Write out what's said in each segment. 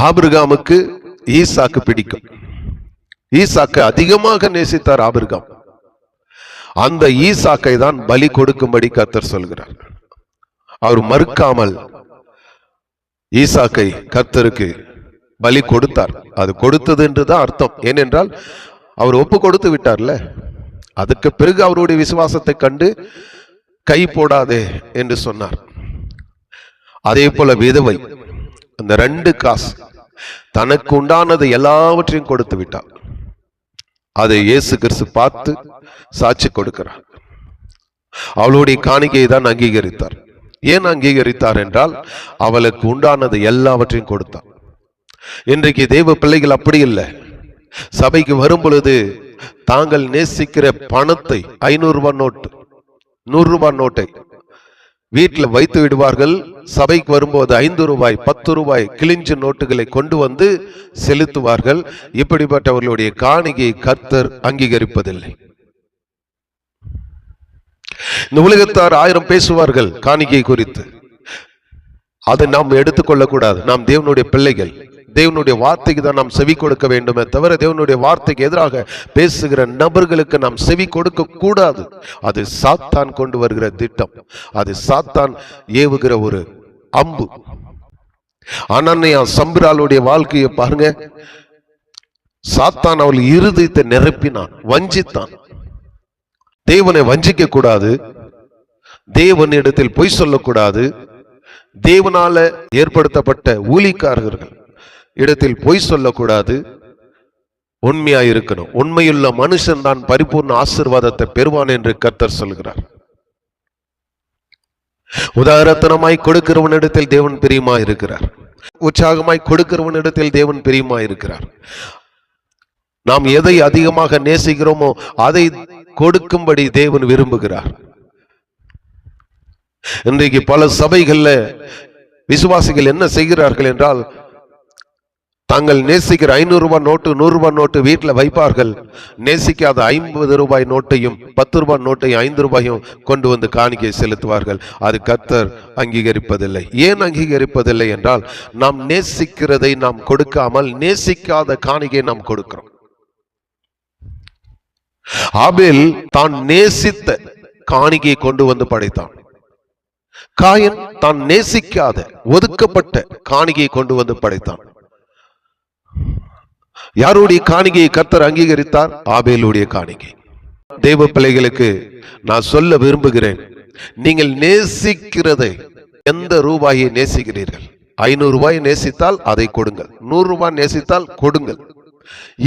ஆபிரகாமுக்கு ஈசாக்கு பிடிக்கும். ஈசாக்கை அதிகமாக நேசித்தார் ஆபிரகாம். அந்த ஈசாக்கை தான் பலி கொடுக்கும்படி கர்த்தர் சொல்கிறார். அவர் மறுக்காமல் ஈசாக்கை கர்த்தருக்கு பலி கொடுத்தார். அது கொடுத்தது என்றுதான் அர்த்தம். ஏனென்றால் அவர் ஒப்பு கொடுத்து விட்டார்ல. அதுக்கு பிறகு அவருடைய விசுவாசத்தை கண்டு கை போடாதே என்று சொன்னார். அதே போல விதவை அந்த 2 காசு தனக்கு உண்டானது எல்லாவற்றையும் கொடுத்து விட்டார். அதை இயேசு கிறிஸ்து பார்த்து சாட்சி கொடுக்கிறார். அவளுடைய காணிக்கையை தான் அங்கீகரித்தார். ஏன் அங்கீகரித்தார் என்றால் அவளுக்கு உண்டானது எல்லாவற்றையும் கொடுத்தார். இன்றைக்கு தேவ பிள்ளைகள் அப்படி இல்லை. சபைக்கு வரும் பொழுது தாங்கள் நேசிக்கிற பணத்தை 500 ரூபாய் நோட்டு 100 ரூபாய் நோட்டை வீட்டில் வைத்து விடுவார்கள். சபைக்கு வரும்போது 5 ரூபாய் 10 ரூபாய் கிழிஞ்ச நோட்டுகளை கொண்டு வந்து செலுத்துவார்கள். இப்படிப்பட்டவர்களுடைய காணிக்கையை கர்த்தர் அங்கீகரிப்பதில்லை. இந்த உலகத்தார் 1000 பேசுவார்கள் காணிக்கை குறித்து. அதை நாம் எடுத்துக்கொள்ளக்கூடாது. நாம் தேவனுடைய பிள்ளைகள். தேவனுடைய வார்த்தைக்கு தான் நாம் செவி கொடுக்க வேண்டுமே தவிர தேவனுடைய வார்த்தைக்கு எதிராக பேசுகிற நபர்களுக்கு நாம் செவி கொடுக்க கூடாது. அது சாத்தான் கொண்டு வருகிற திட்டம். அது சாத்தான் ஏவுகிற ஒரு அம்பு. அனனியா சம்பிராளுடைய வாழ்க்கையை பாருங்க. சாத்தான் அவள் இருதயத்தை நிரப்பினான், வஞ்சித்தான். தேவனை வஞ்சிக்க கூடாது, தேவனிடத்தில் பொய் சொல்லக்கூடாது. தேவனால ஏற்படுத்தப்பட்ட ஊழியக்காரர்கள் இடத்தில் பொய் சொல்லக்கூடாது. உண்மையா இருக்கணும். உண்மையுள்ள மனுஷன் தான் பரிபூர்ண ஆசீர்வாதத்தை பெறுவான் என்று கர்த்தர் சொல்கிறார். உதாரத்தனமாய் கொடுக்கிறவனிடத்தில் தேவன் பிரியமா இருக்கிறார். உற்சாகமாய் கொடுக்கிறவனிடத்தில் தேவன் பிரியமா இருக்கிறார். நாம் எதை அதிகமாக நேசிக்கிறோமோ அதை கொடுக்கும்படி தேவன் விரும்புகிறார். இன்றைக்கு பல சபைகள்ல விசுவாசிகள் என்ன செய்கிறார்கள் என்றால், தாங்கள் நேசிக்கிற 500 ரூபாய் நோட்டு 100 ரூபாய் நோட்டு வீட்டில் வைப்பார்கள். நேசிக்காத 50 ரூபாய் நோட்டையும் 10 ரூபாய் நோட்டையும் 5 ரூபாயும் கொண்டு வந்து காணிக்கை செலுத்துவார்கள். அது கர்த்தர் அங்கீகரிப்பதில்லை. ஏன் அங்கீகரிப்பதில்லை என்றால், நாம் நேசிக்கிறதை நாம் கொடுக்காமல் நேசிக்காத காணிக்கை நாம் கொடுக்கிறோம். ஆபேல் தான் நேசித்த காணிக்கையை கொண்டு வந்து படைத்தான். காயன் தான் நேசிக்காத ஒதுக்கப்பட்ட காணிக்கையை கொண்டு வந்து படைத்தான். யாருடைய காணிக்கையை கர்த்தர் அங்கீகரித்தார்? ஆபேலுடைய காணிக்கை. தேவ பிள்ளைகளுக்கு நான் சொல்ல விரும்புகிறேன், நீங்கள் நேசிக்கிறதை, எந்த ரூபாயை நேசிக்கிறீர்கள்? 500 ரூபாய் நேசித்தால் அதை கொடுங்கள், 100 ரூபாய் நேசித்தால் கொடுங்கள்.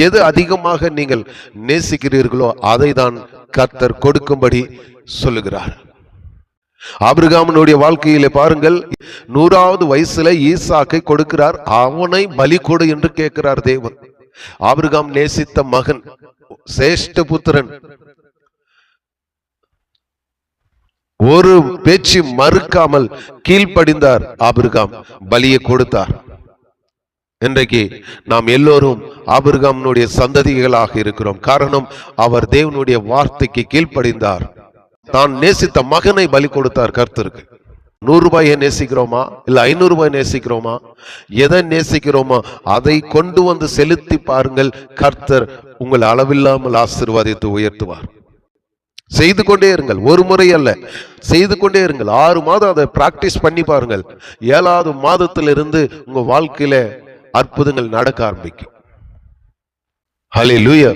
எது அதிகமாக நீங்கள் நேசிக்கிறீர்களோ அதை தான் கர்த்தர் கொடுக்கும்படி சொல்லுகிறார். ஆபிரகாமினுடைய வாழ்க்கையிலே பாருங்கள், 100வது வயசுல ஈசாக்கை கொடுக்கிறார். அவனை பலி கொடு என்று கேட்கிறார் தேவன். ஆபிரகாம் நேசித்த மகன், சேஷ்ட புத்திரன், ஒரு பேச்சு மறுக்காமல் கீழ்ப்படிந்தார். ஆபிரகாம் பலியை கொடுத்தார். இன்றைக்கு நாம் எல்லோரும் ஆபிரகாமினுடைய சந்ததிகளாக இருக்கிறோம். காரணம், அவர் தேவனுடைய வார்த்தைக்கு கீழ்ப்படிந்தார். தான் நேசித்த மகனை பலி கொடுத்தார் கர்த்தருக்கு. 100 ரூபாயை நேசிக்கிறோமா இல்ல 500 ரூபாய் நேசிக்கிறோமா? எதை நேசிக்கிறோமா அதை கொண்டு வந்து செலுத்தி பாருங்கள். கர்த்தர் உங்கள் அளவில்லாமல் ஆசீர்வாதித்து உயர்த்துவார். செய்து கொண்டே இருங்கள். ஒரு முறை அல்ல, செய்து கொண்டே இருங்கள். 6 மாதம் அதை பிராக்டிஸ் பண்ணி பாருங்கள். 7வது மாதத்திலிருந்து உங்க வாழ்க்கையில அற்புதங்கள் நடக்க ஆரம்பிக்கும். ஹல்லேலூயா.